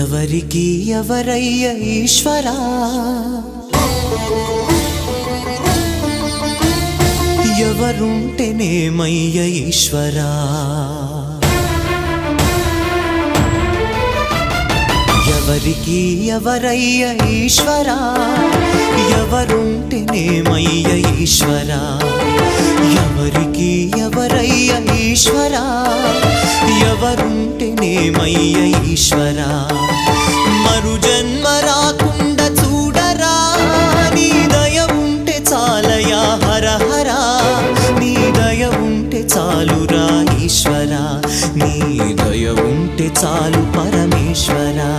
ఎవరికి ఎవరయ్య ఈశ్వరా ఎవరుంటేనేమయ్య ఈశ్వరా ఎవరికి ఎవరయ్య ఈశ్వరా ఎవరుంటేనేమయ్య ఈశ్వరా ఎవరికి ఎవరయ్య ఈశ్వరా ఎవరుంటేనేమయ్య ఈశ్వరా మరు జన్మ రాకుండా చూడరా నీ దయ ఉంటే చాలయా హర హర నీ దయ ఉంటే చాలురా ఈశ్వరా నీ దయ ఉంటే చాలు పరమేశ్వరా